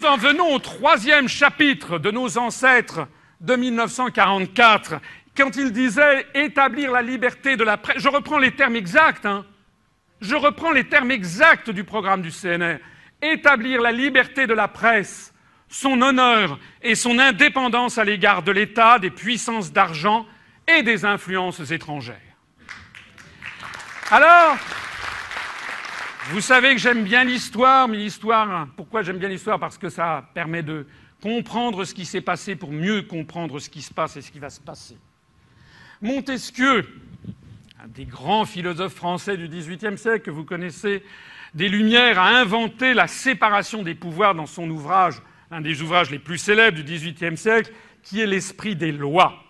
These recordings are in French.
En venons au troisième chapitre de nos ancêtres de 1944, quand ils disaient « établir la liberté de la presse ». Je reprends les termes exacts, Je reprends les termes exacts du programme du CNR. « Établir la liberté de la presse, son honneur et son indépendance à l'égard de l'État, des puissances d'argent et des influences étrangères. » Alors, vous savez que j'aime bien l'histoire, mais l'histoire, pourquoi j'aime bien l'histoire? Parce que ça permet de comprendre ce qui s'est passé pour mieux comprendre ce qui se passe et ce qui va se passer. Montesquieu, un des grands philosophes français du XVIIIe siècle que vous connaissez, des Lumières, a inventé la séparation des pouvoirs dans son ouvrage, un des ouvrages les plus célèbres du XVIIIe siècle, qui est l'Esprit des lois.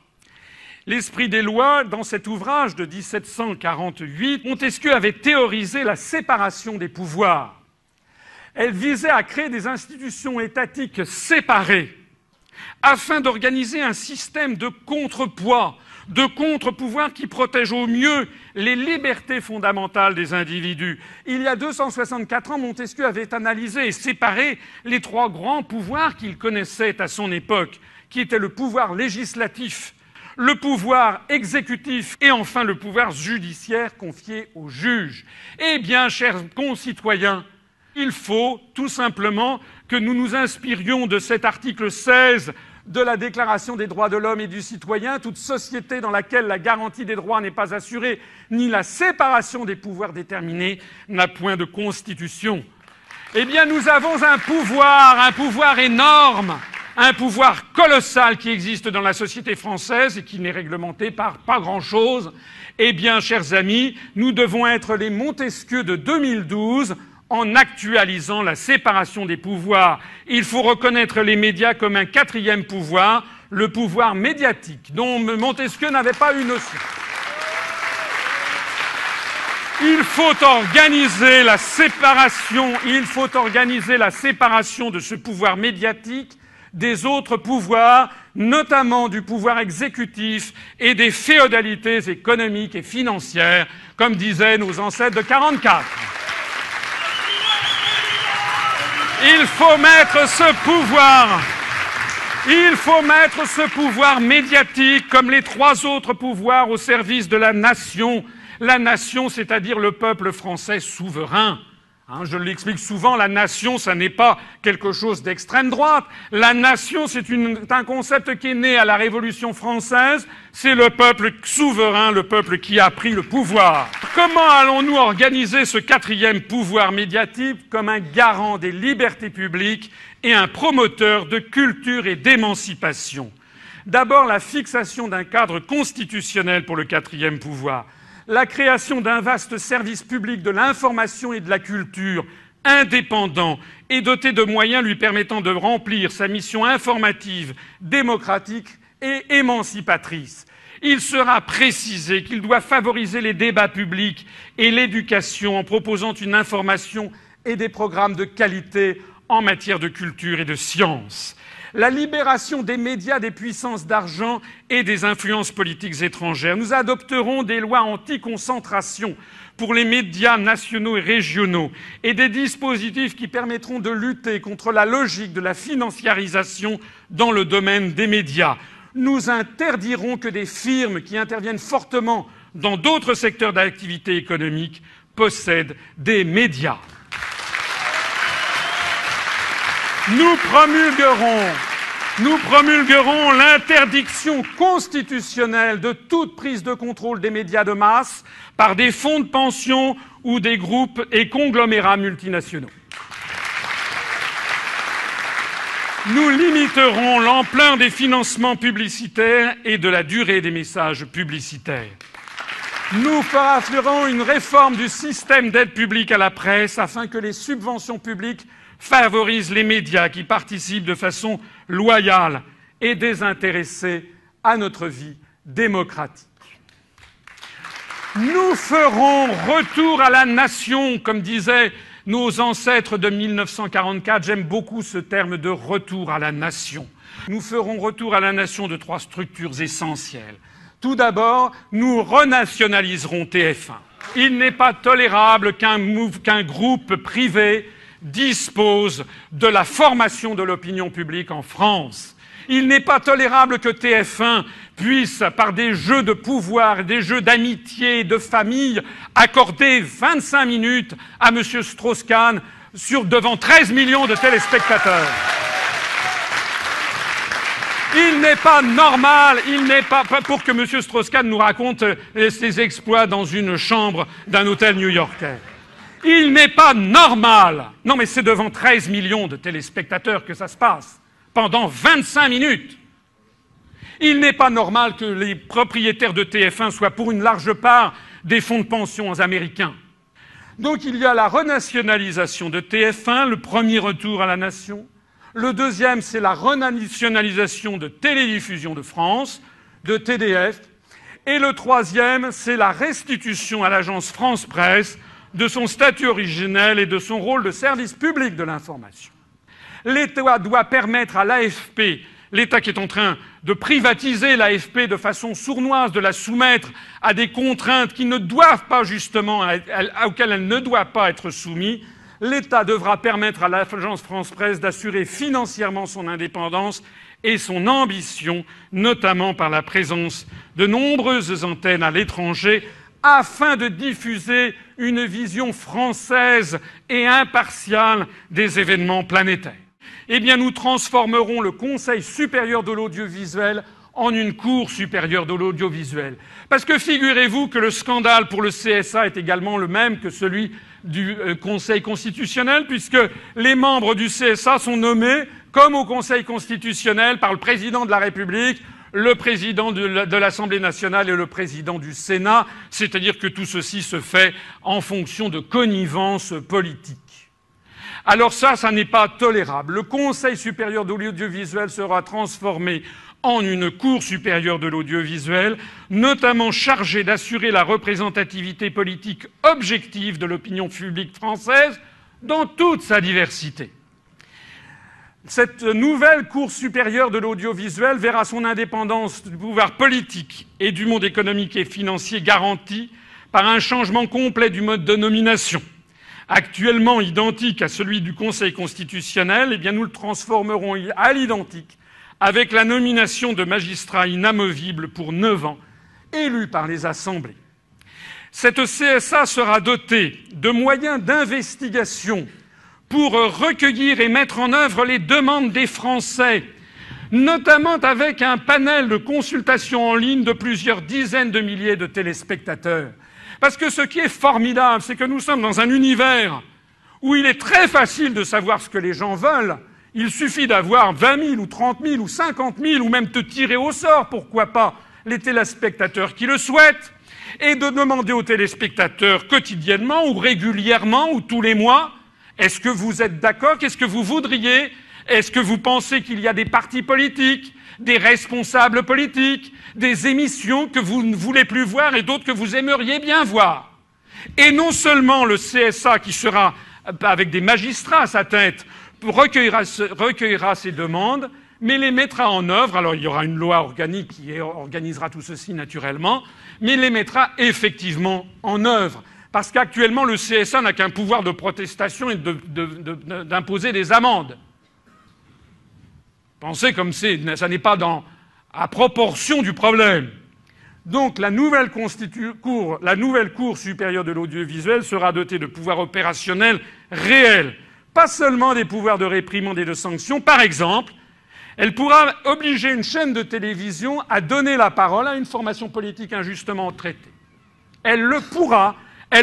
L'Esprit des lois, dans cet ouvrage de 1748, Montesquieu avait théorisé la séparation des pouvoirs. Elle visait à créer des institutions étatiques séparées afin d'organiser un système de contrepoids, de contre-pouvoir qui protège au mieux les libertés fondamentales des individus. Il y a 264 ans, Montesquieu avait analysé et séparé les trois grands pouvoirs qu'il connaissait à son époque, qui étaient le pouvoir législatif, le pouvoir exécutif et enfin le pouvoir judiciaire confié aux juges. Eh bien, chers concitoyens, il faut tout simplement que nous nous inspirions de cet article 16 de la Déclaration des droits de l'homme et du citoyen. Toute société dans laquelle la garantie des droits n'est pas assurée, ni la séparation des pouvoirs déterminée, n'a point de constitution. Eh bien, nous avons un pouvoir énorme, un pouvoir colossal qui existe dans la société française et qui n'est réglementé par pas grand-chose. Eh bien, chers amis, nous devons être les Montesquieu de 2012 en actualisant la séparation des pouvoirs. Il faut reconnaître les médias comme un quatrième pouvoir, le pouvoir médiatique, dont Montesquieu n'avait pas eu notion. Il faut organiser la séparation de ce pouvoir médiatique des autres pouvoirs, notamment du pouvoir exécutif et des féodalités économiques et financières, comme disaient nos ancêtres de 1944. Il faut mettre ce pouvoir médiatique, comme les trois autres pouvoirs, au service de la nation. La nation, c'est-à-dire le peuple français souverain. Je l'explique souvent, la nation, ça n'est pas quelque chose d'extrême droite. La nation, c'est un concept qui est né à la Révolution française. C'est le peuple souverain, le peuple qui a pris le pouvoir. Comment allons-nous organiser ce quatrième pouvoir médiatique comme un garant des libertés publiques et un promoteur de culture et d'émancipation? D'abord, la fixation d'un cadre constitutionnel pour le quatrième pouvoir. La création d'un vaste service public de l'information et de la culture, indépendant et doté de moyens lui permettant de remplir sa mission informative, démocratique et émancipatrice. Il sera précisé qu'il doit favoriser les débats publics et l'éducation en proposant une information et des programmes de qualité en matière de culture et de sciences. La libération des médias des puissances d'argent et des influences politiques étrangères. Nous adopterons des lois anti-concentration pour les médias nationaux et régionaux et des dispositifs qui permettront de lutter contre la logique de la financiarisation dans le domaine des médias. Nous interdirons que des firmes qui interviennent fortement dans d'autres secteurs d'activité économique possèdent des médias. Nous promulguerons l'interdiction constitutionnelle de toute prise de contrôle des médias de masse par des fonds de pension ou des groupes et conglomérats multinationaux. Nous limiterons l'ampleur des financements publicitaires et de la durée des messages publicitaires. Nous ferons une réforme du système d'aide publique à la presse afin que les subventions publiques favorisent les médias qui participent de façon loyale et désintéressée à notre vie démocratique. Nous ferons retour à la nation, comme disaient nos ancêtres de 1944. J'aime beaucoup ce terme de retour à la nation. Nous ferons retour à la nation de trois structures essentielles. Tout d'abord, nous renationaliserons TF1. Il n'est pas tolérable qu'un groupe privé dispose de la formation de l'opinion publique en France. Il n'est pas tolérable que TF1 puisse, par des jeux de pouvoir et des jeux d'amitié, de famille, accorder 25 minutes à M. Strauss-Kahn devant 13 millions de téléspectateurs. Il n'est pas normal, pour que M. Strauss-Kahn nous raconte ses exploits dans une chambre d'un hôtel new-yorkais. Il n'est pas normal. Non, mais c'est devant 13 millions de téléspectateurs que ça se passe, pendant 25 minutes. Il n'est pas normal que les propriétaires de TF1 soient pour une large part des fonds de pension américains. Donc il y a la renationalisation de TF1, le premier retour à la nation. Le deuxième, c'est la renationalisation de Télédiffusion de France, de TDF. Et le troisième, c'est la restitution à l'agence France Presse de son statut originel et de son rôle de service public de l'information. L'État doit permettre à l'AFP, l'État qui est en train de privatiser l'AFP de façon sournoise, de la soumettre à des contraintes qui ne doivent pas justement, auxquelles elle ne doit pas être soumise, l'État devra permettre à l'agence France Presse d'assurer financièrement son indépendance et son ambition, notamment par la présence de nombreuses antennes à l'étranger, afin de diffuser une vision française et impartiale des événements planétaires. Eh bien, nous transformerons le Conseil supérieur de l'audiovisuel en une Cour supérieure de l'audiovisuel. Parce que figurez-vous que le scandale pour le CSA est également le même que celui du Conseil constitutionnel, puisque les membres du CSA sont nommés, comme au Conseil constitutionnel, par le président de la République, le président de l'Assemblée nationale et le président du Sénat, c'est-à-dire que tout ceci se fait en fonction de connivence politique. Alors ça n'est pas tolérable. Le Conseil supérieur de l'audiovisuel sera transformé en une Cour supérieure de l'audiovisuel, notamment chargée d'assurer la représentativité politique objective de l'opinion publique française dans toute sa diversité. Cette nouvelle Cour supérieure de l'audiovisuel verra son indépendance du pouvoir politique et du monde économique et financier garantie par un changement complet du mode de nomination. Actuellement identique à celui du Conseil constitutionnel, eh bien nous le transformerons à l'identique avec la nomination de magistrats inamovibles pour 9 ans, élus par les assemblées. Cette CSA sera dotée de moyens d'investigation pour recueillir et mettre en œuvre les demandes des Français, notamment avec un panel de consultation en ligne de plusieurs dizaines de milliers de téléspectateurs. Parce que ce qui est formidable, c'est que nous sommes dans un univers où il est très facile de savoir ce que les gens veulent. Il suffit d'avoir 20 000 ou 30 000 ou 50 000 ou même de tirer au sort, pourquoi pas, les téléspectateurs qui le souhaitent, et de demander aux téléspectateurs quotidiennement ou régulièrement ou tous les mois, est-ce que vous êtes d'accord? Qu'est-ce que vous voudriez? Est-ce que vous pensez qu'il y a des partis politiques, des responsables politiques, des émissions que vous ne voulez plus voir et d'autres que vous aimeriez bien voir? Et non seulement le CSA, qui sera avec des magistrats à sa tête, recueillera ces demandes, mais les mettra en œuvre. Alors il y aura une loi organique qui organisera tout ceci naturellement, mais les mettra effectivement en œuvre. Parce qu'actuellement, le CSA n'a qu'un pouvoir de protestation et d'imposer des amendes. Pensez comme ça n'est pas à proportion du problème. Donc la nouvelle Cour supérieure de l'audiovisuel sera dotée de pouvoirs opérationnels réels, pas seulement des pouvoirs de réprimande et de sanction. Par exemple, elle pourra obliger une chaîne de télévision à donner la parole à une formation politique injustement traitée. Elle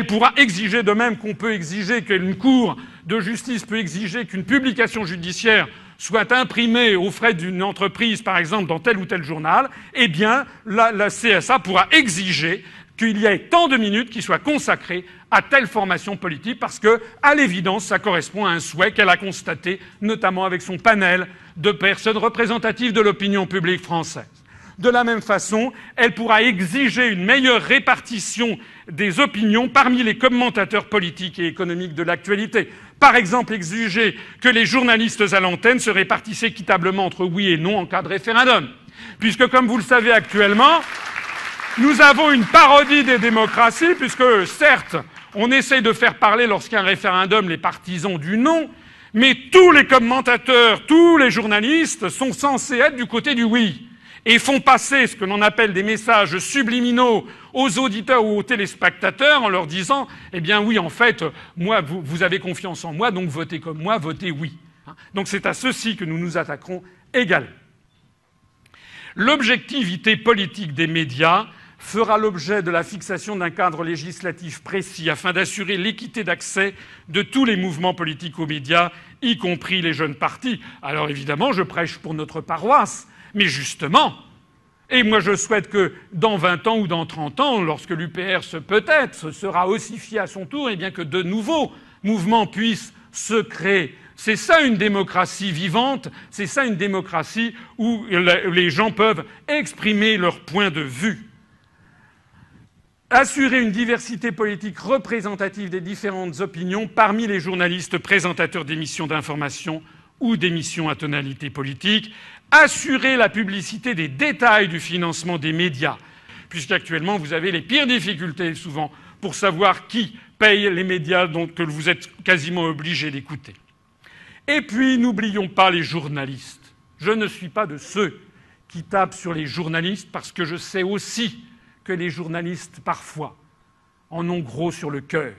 pourra exiger, de même qu'on peut exiger qu'une cour de justice peut exiger qu'une publication judiciaire soit imprimée aux frais d'une entreprise, par exemple, dans tel ou tel journal, eh bien, la CSA pourra exiger qu'il y ait tant de minutes qui soient consacrées à telle formation politique, parce que, à l'évidence, ça correspond à un souhait qu'elle a constaté, notamment avec son panel de personnes représentatives de l'opinion publique française. De la même façon, elle pourra exiger une meilleure répartition des opinions parmi les commentateurs politiques et économiques de l'actualité. Par exemple, exiger que les journalistes à l'antenne se répartissent équitablement entre oui et non en cas de référendum. Puisque, comme vous le savez actuellement, nous avons une parodie des démocraties, puisque, certes, On essaye de faire parler, lorsqu'il y a un référendum, les partisans du non, mais tous les commentateurs, tous les journalistes sont censés être du côté du oui et font passer ce que l'on appelle des messages subliminaux aux auditeurs ou aux téléspectateurs en leur disant « Eh bien oui, en fait, moi, vous avez confiance en moi, donc votez comme moi, votez oui ». Donc c'est à ceci que nous nous attaquerons également. L'objectivité politique des médias fera l'objet de la fixation d'un cadre législatif précis afin d'assurer l'équité d'accès de tous les mouvements politiques aux médias, y compris les jeunes partis. Alors évidemment, je prêche pour notre paroisse, mais justement, et moi je souhaite que dans 20 ans ou dans 30 ans, lorsque l'UPR peut-être sera ossifié à son tour, eh bien que de nouveaux mouvements puissent se créer. C'est ça une démocratie vivante, c'est ça une démocratie où les gens peuvent exprimer leur point de vue. Assurer une diversité politique représentative des différentes opinions parmi les journalistes présentateurs d'émissions d'information ou d'émissions à tonalité politique. Assurer la publicité des détails du financement des médias, puisqu'actuellement vous avez les pires difficultés souvent pour savoir qui paye les médias que vous êtes quasiment obligés d'écouter. Et puis n'oublions pas les journalistes. Je ne suis pas de ceux qui tapent sur les journalistes parce que je sais aussi que les journalistes, parfois, en ont gros sur le cœur.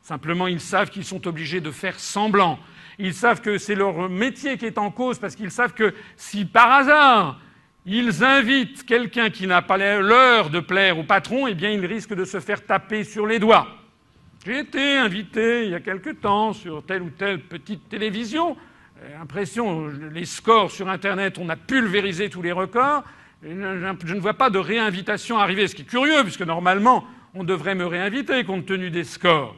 Simplement, ils savent qu'ils sont obligés de faire semblant. Ils savent que c'est leur métier qui est en cause parce qu'ils savent que si, par hasard, ils invitent quelqu'un qui n'a pas l'heure de plaire au patron, eh bien, ils risquent de se faire taper sur les doigts. J'ai été invité il y a quelque temps sur telle ou telle petite télévision. L'impression, les scores sur Internet, on a pulvérisé tous les records. Je ne vois pas de réinvitation arriver, ce qui est curieux, puisque normalement, on devrait me réinviter compte tenu des scores.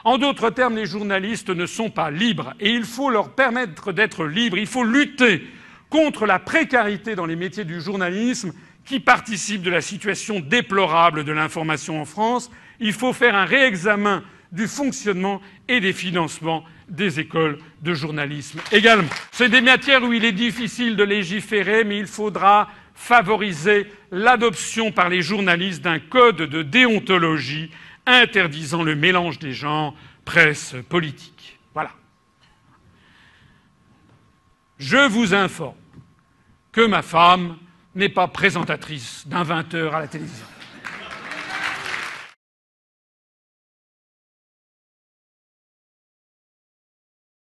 En d'autres termes, les journalistes ne sont pas libres et il faut leur permettre d'être libres. Il faut lutter contre la précarité dans les métiers du journalisme qui participe de la situation déplorable de l'information en France. Il faut faire un réexamen du fonctionnement et des financements des écoles de journalisme également. C'est des matières où il est difficile de légiférer, mais il faudra favoriser l'adoption par les journalistes d'un code de déontologie interdisant le mélange des genres, presse, politique. Voilà. Je vous informe que ma femme n'est pas présentatrice d'un 20h à la télévision.